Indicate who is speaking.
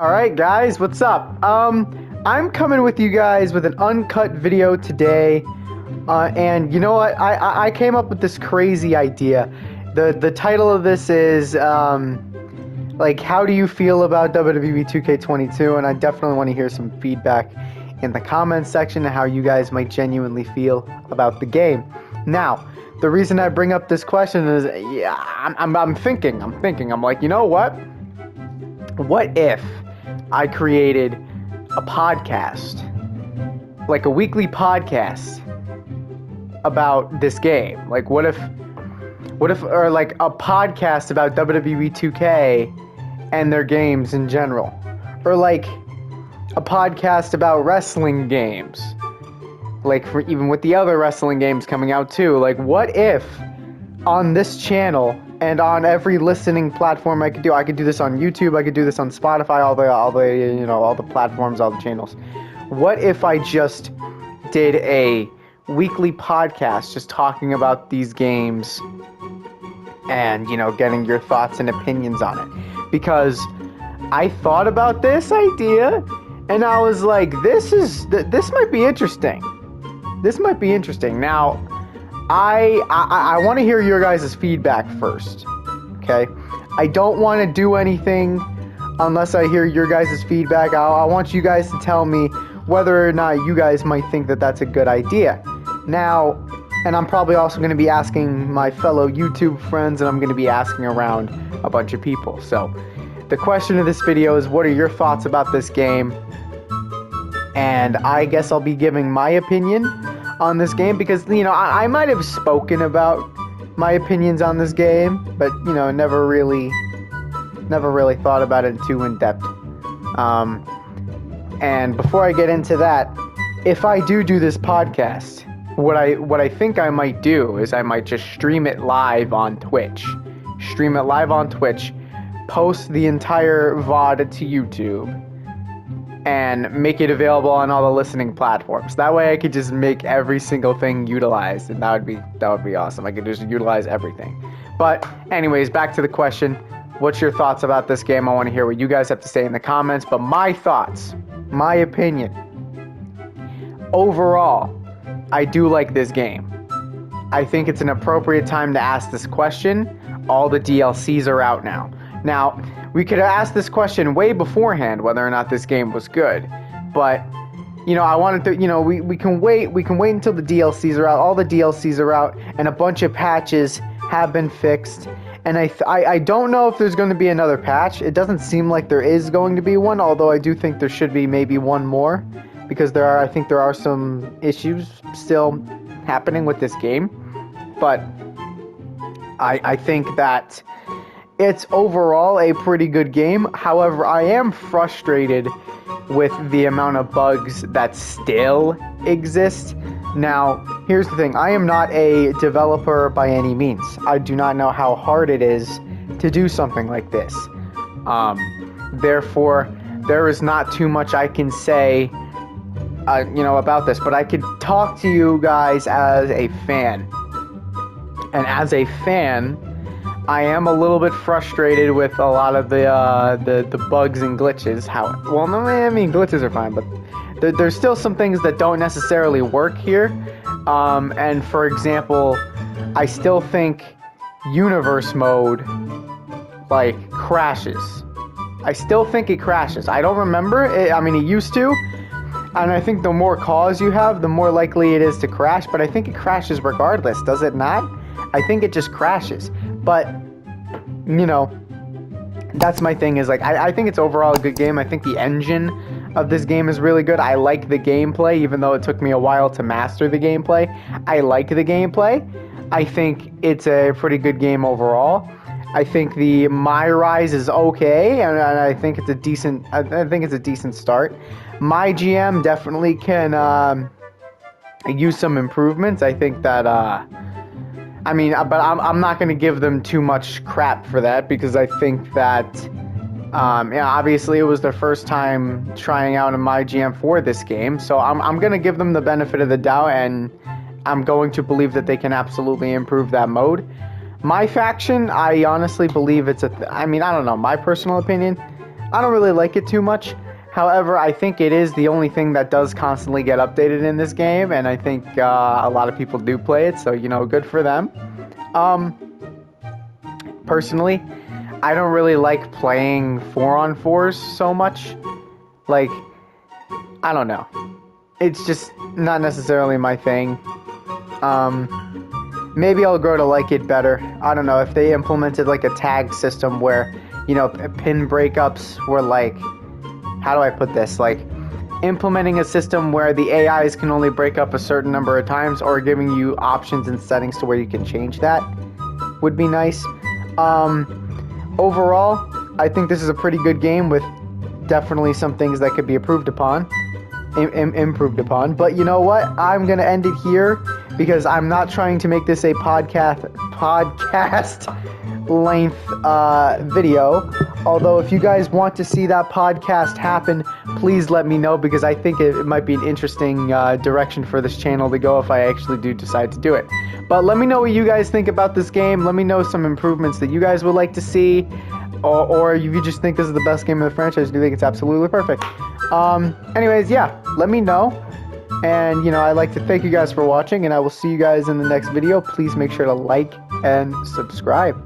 Speaker 1: Alright guys, what's up? I'm coming with you guys with an uncut video today, and you know what, I came up with this crazy idea. The title of this is, like, how do you feel about WWE 2K22, and I definitely want to hear some feedback in the comments section of how you guys might genuinely feel about the game. Now, the reason I bring up this question is, I'm thinking, I'm like, you know what? What if I created a podcast, like a weekly podcast about this game? Like, what if, or like a podcast about WWE 2K and their games in general, or like a podcast about wrestling games, like for even with the other wrestling games coming out too. Like, what if on this channel and on every listening platform I could do this on YouTube, I could do this on Spotify, all the platforms, all the channels. What if I just did a weekly podcast just talking about these games and, getting your thoughts and opinions on it? Because I thought about this idea and I was like, this might be interesting. This might be interesting. Now, I want to hear your guys' feedback first, okay? I don't want to do anything unless I hear your guys' feedback. I want you guys to tell me whether or not you guys might think that that's a good idea. Now, and I'm probably also going to be asking my fellow YouTube friends, and I'm going to be asking around a bunch of people. So, the question of this video is, what are your thoughts about this game? And I guess I'll be giving my opinion on this game because, I might have spoken about my opinions on this game, but, never really thought about it too in depth. And before I get into that, if I do this podcast, what I think I might do is I might just stream it live on Twitch. Post the entire VOD to YouTube, and make it available on all the listening platforms. That way I could just make every single thing utilized, and that would be awesome. I could just utilize everything. But anyways, back to the question. What's your thoughts about this game? I want to hear what you guys have to say in the comments. But my thoughts, my opinion, overall, I do like this game. I think it's an appropriate time to ask this question. All the DLCs are out now. Now, we could have asked this question way beforehand, whether or not this game was good. But, I wanted to, we can wait until the DLCs are out. All the DLCs are out, and a bunch of patches have been fixed. And I don't know if there's going to be another patch. It doesn't seem like there is going to be one, although I do think there should be maybe one more, because I think there are some issues still happening with this game. But I think that it's overall a pretty good game. However, I am frustrated with the amount of bugs that still exist. Now, here's the thing. I am not a developer by any means. I do not know how hard it is to do something like this. Therefore, there is not too much I can say, about this. But I could talk to you guys as a fan. And as a fan, I am a little bit frustrated with a lot of the bugs and glitches. Glitches are fine, but there's still some things that don't necessarily work here. And for example, I still think universe mode, crashes. I still think it crashes. I don't remember it. It used to. And I think the more calls you have, the more likely it is to crash. But I think it crashes regardless, does it not? I think it just crashes. But, that's my thing, is I think it's overall a good game. I think the engine of this game is really good. I like the gameplay, even though it took me a while to master the gameplay. I like the gameplay. I think it's a pretty good game overall. I think the My Rise is okay, and I think it's a decent start. My GM definitely can use some improvements. I think that but I'm not going to give them too much crap for that, because I think that, obviously it was their first time trying out a MyGM for this game, so I'm going to give them the benefit of the doubt, and I'm going to believe that they can absolutely improve that mode. My faction, I honestly believe it's I don't know, my personal opinion, I don't really like it too much. However, I think it is the only thing that does constantly get updated in this game, and I think a lot of people do play it, so, you know, good for them. Personally, I don't really like playing 4-on-4s so much. Like, I don't know. It's just not necessarily my thing. Maybe I'll grow to like it better. I don't know, if they implemented like a tag system where, you know, pin breakups were like, how do I put this? Like, implementing a system where the AIs can only break up a certain number of times, or giving you options and settings to where you can change that would be nice. Overall, I think this is a pretty good game with definitely some things that could be improved upon. But you know what? I'm gonna end it here because I'm not trying to make this a podcast length video. Although if you guys want to see that podcast happen, please let me know, because I think it might be an interesting direction for this channel to go if I actually do decide to do it. But let me know what you guys think about this game. Let me know some improvements that you guys would like to see, or if you just think this is the best game in the franchise, do you think it's absolutely perfect? Anyways, yeah, let me know. And, you know, I'd like to thank you guys for watching, and I will see you guys in the next video. Please make sure to like and subscribe.